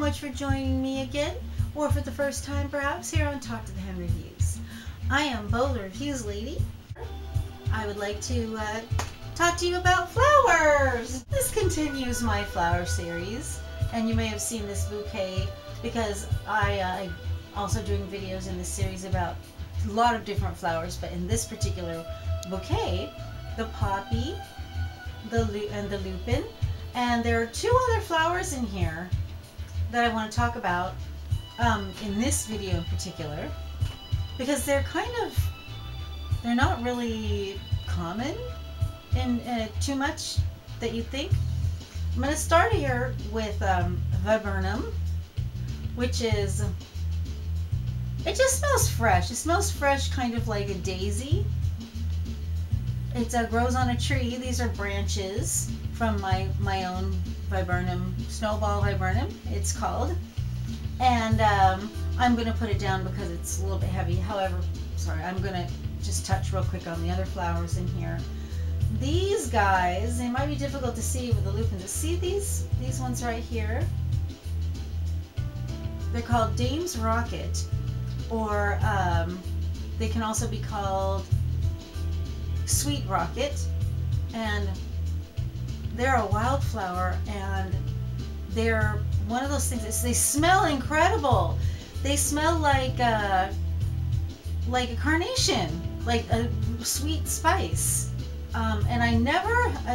much for joining me again, or for the first time perhaps, here on Talk to the Hen Reviews. I am Bo the Reviews Lady. I would like to talk to you about flowers. This continues my flower series, and you may have seen this bouquet because I'm also doing videos in this series about a lot of different flowers, but in this particular bouquet, the poppy, the lupin, and there are two other flowers in here that I want to talk about in this video in particular, because they're not really common in too much that you think. I'm going to start here with viburnum, which is, it just smells fresh. It smells fresh, kind of like a daisy. It grows on a tree. These are branches from my own viburnum, snowball viburnum, it's called. And I'm going to put it down because it's a little bit heavy. However, sorry, I'm going to just touch real quick on the other flowers in here. These guys, they might be difficult to see with the lupins. See these ones right here? They're called Dame's Rocket, or they can also be called Sweet Rocket, and they're a wildflower, and they're one of those things. They smell incredible. They smell like a carnation, like a sweet spice. And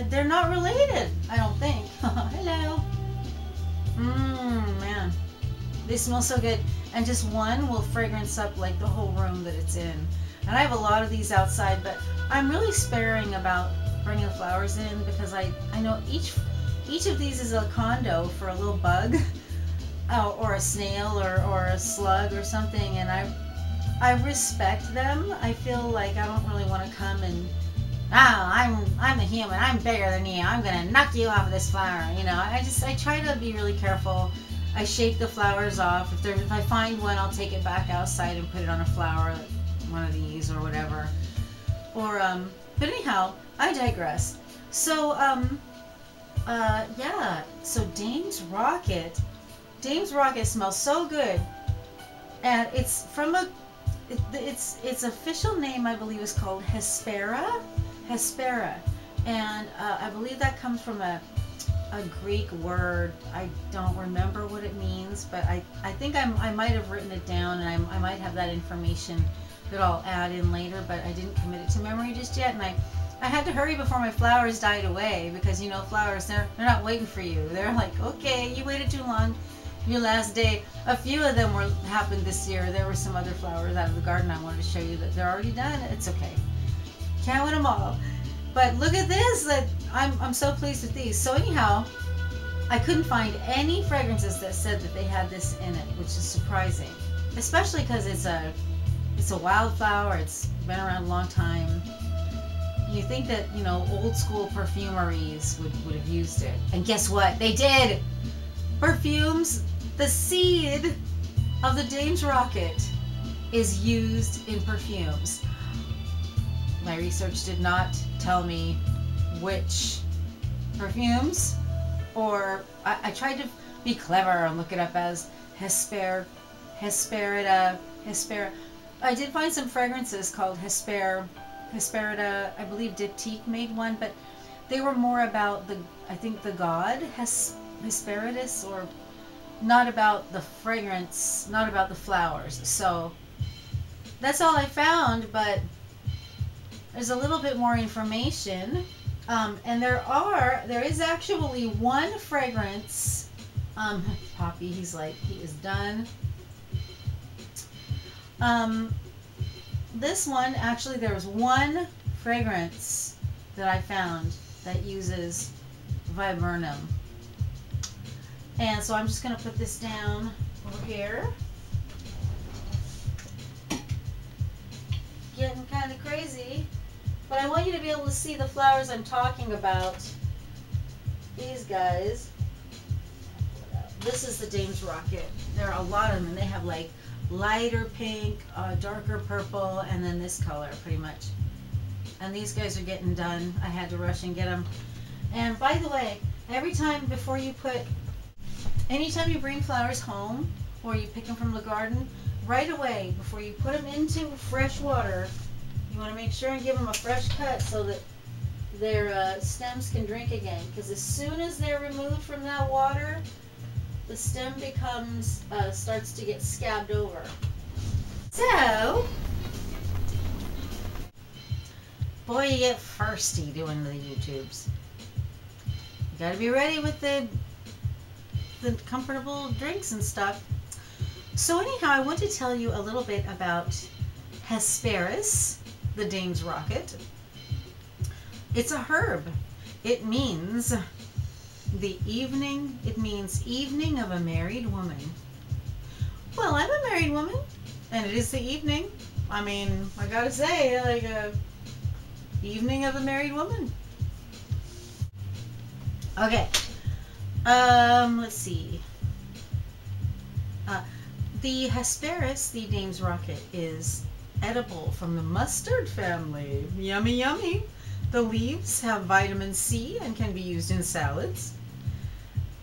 they're not related, I don't think. Hello. Man, they smell so good, and just one will fragrance up like the whole room that it's in. And I have a lot of these outside, but I'm really sparing about bringing the flowers in because I know each of these is a condo for a little bug, or a snail, or a slug or something, and I respect them. I feel like I don't really want to come and, I'm a human, I'm bigger than you, I'm gonna knock you off of this flower. You know, I try to be really careful. I shake the flowers off. If I find one, I'll take it back outside and put it on a flower, one of these or whatever. Or but anyhow, I digress. So yeah, so Dame's Rocket smells so good, and it's from its official name, I believe, is called Hespera, and I believe that comes from a Greek word. I don't remember what it means, but I think I might have written it down, and I might have that information that I'll add in later, but I didn't commit it to memory just yet, and I had to hurry before my flowers died away, because, you know, flowers, they're not waiting for you. They're like, okay, you waited too long, your last day. A few of them happened this year. There were some other flowers out of the garden I wanted to show you that they're already done. It's okay. Can't win them all. But look at this. I'm so pleased with these. So anyhow, I couldn't find any fragrances that said that they had this in it, which is surprising, especially because it's a wildflower. It's been around a long time. You think that, you know, old school perfumeries would have used it. And guess what? They did! Perfumes, the seed of the Dame's Rocket is used in perfumes. My research did not tell me which perfumes, or I tried to be clever and look it up as Hesperida. I did find some fragrances called Hesperida. I believe Diptyque made one, but they were more about I think the god Hesperides, or not about the fragrance, not about the flowers. So that's all I found, but there's a little bit more information, and there is actually one fragrance. Poppy, he's like, he is done. This one, actually, there was one fragrance that I found that uses viburnum. And so I'm just going to put this down over here. Getting kind of crazy. But I want you to be able to see the flowers I'm talking about. These guys. This is the Dame's Rocket. There are a lot of them, and they have like lighter pink, darker purple, and then this color pretty much. And these guys are getting done. I had to rush and get them. And by the way, every time before you put Anytime you bring flowers home or you pick them from the garden, right away before you put them into fresh water, you want to make sure and give them a fresh cut so that their stems can drink again. Because as soon as they're removed from that water, the stem becomes starts to get scabbed over. So, boy, you get thirsty doing the YouTubes. You gotta be ready with the comfortable drinks and stuff. So anyhow, I want to tell you a little bit about Hesperus, the dame's rocket. It's a herb. It means evening of a married woman. Well, I'm a married woman, and it is the evening. I mean, I gotta say, like a evening of a married woman. Okay. Let's see. The Hesperus, the dame's rocket, is edible from the mustard family. Yummy, yummy. The leaves have vitamin C and can be used in salads.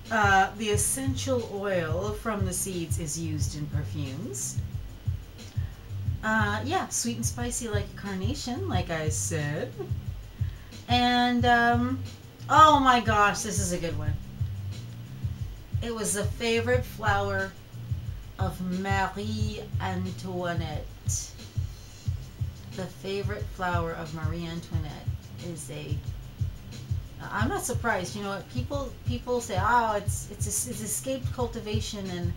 The essential oil from the seeds is used in perfumes. Yeah, sweet and spicy like a carnation, like I said. And, oh my gosh, this is a good one. It was the favorite flower of Marie Antoinette. The favorite flower of Marie Antoinette is I'm not surprised. You know what, people say, oh, it's escaped cultivation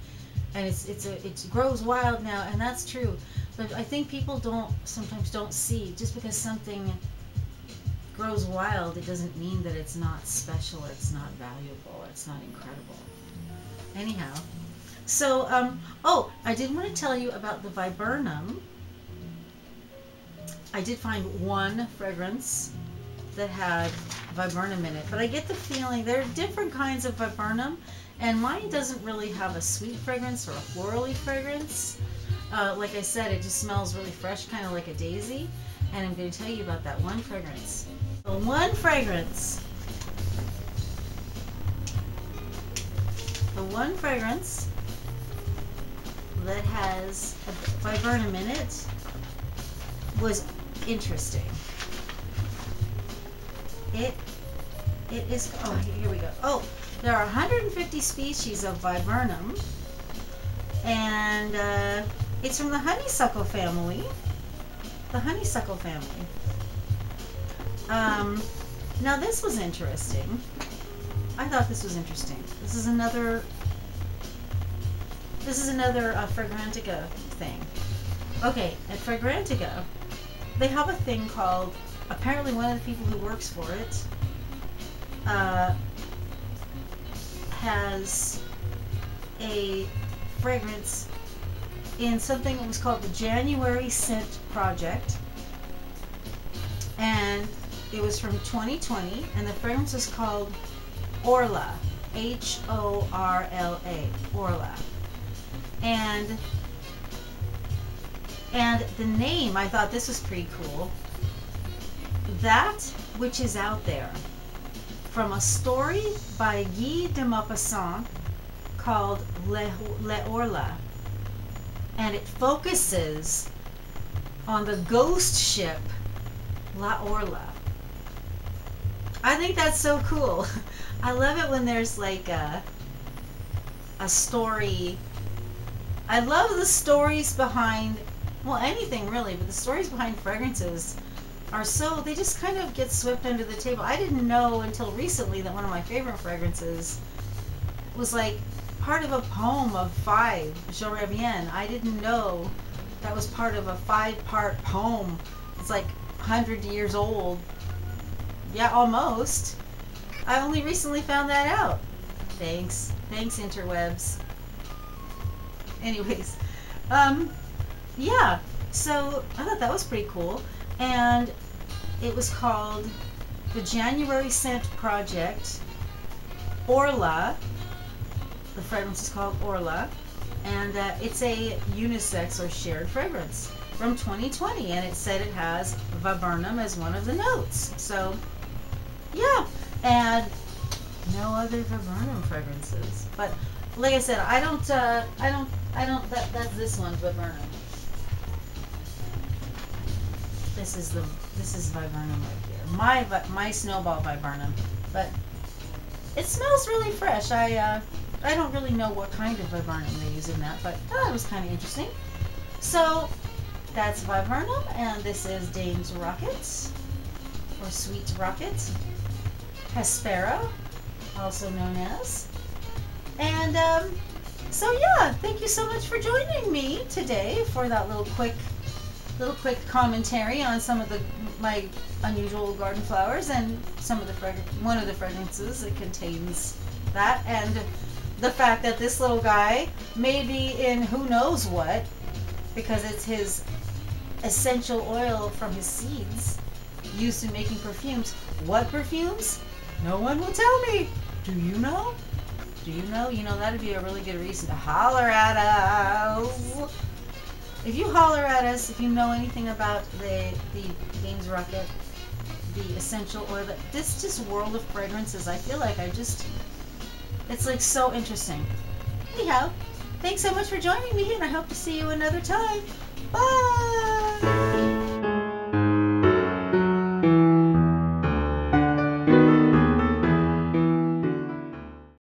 and it grows wild now, and that's true. But I think people sometimes don't see, just because something grows wild, it doesn't mean that it's not special, it's not valuable, it's not incredible. Anyhow, so oh, I did want to tell you about the viburnum. I did find one fragrance that had viburnum in it, but I get the feeling there are different kinds of viburnum, and mine doesn't really have a sweet fragrance or a florally fragrance. Like I said, it just smells really fresh, kind of like a daisy, and I'm going to tell you about that one fragrance. The one fragrance that has a viburnum in it was interesting. It is, oh, here we go. Oh, there are 150 species of viburnum, and it's from the honeysuckle family. The honeysuckle family. Now this was interesting. I thought this was interesting. This is another Fragrantica thing. Okay, at Fragrantica, they have a thing called, apparently one of the people who works for it has a fragrance in something that was called the January Scent Project, and it was from 2020, and the fragrance is called Horla, H-O-R-L-A, Horla. And the name, I thought this was pretty cool. That which is out there, from a story by Guy de Maupassant called Le Horla, and it focuses on the ghost ship La Horla. I think that's so cool. I love it when there's like a story. I love the stories behind, well, anything really, but the stories behind fragrances are so, they just kind of get swept under the table. I didn't know until recently that one of my favorite fragrances was like part of a poem of 5, Je Reviens. I didn't know that was part of a 5-part poem. It's like 100 years old. Yeah, almost. I only recently found that out. Thanks interwebs. Anyways, yeah, so I thought that was pretty cool, and it was called the January Scent Project, Horla. The fragrance is called Horla, and it's a unisex or shared fragrance from 2020, and it said it has viburnum as one of the notes. So, yeah, and no other viburnum fragrances, but like I said, that's this one's viburnum. This is viburnum right here. My snowball viburnum, but it smells really fresh. I don't really know what kind of viburnum they use in that, but I thought it was kind of interesting. So that's viburnum, and this is Dame's Rocket, or Sweet Rocket, Hespera, also known as. And so yeah, thank you so much for joining me today for that little quick commentary on some of my unusual garden flowers and some of one of the fragrances that contains that, and the fact that this little guy may be in who knows what, because it's his essential oil from his seeds used in making perfumes. What perfumes? No one will tell me. Do you know? Do you know? You know, that'd be a really good reason to holler at us. If you holler at us, if you know anything about the Dame's Rocket, the essential oil, this world of fragrances, I feel like it's like so interesting. Anyhow, thanks so much for joining me, and I hope to see you another time. Bye!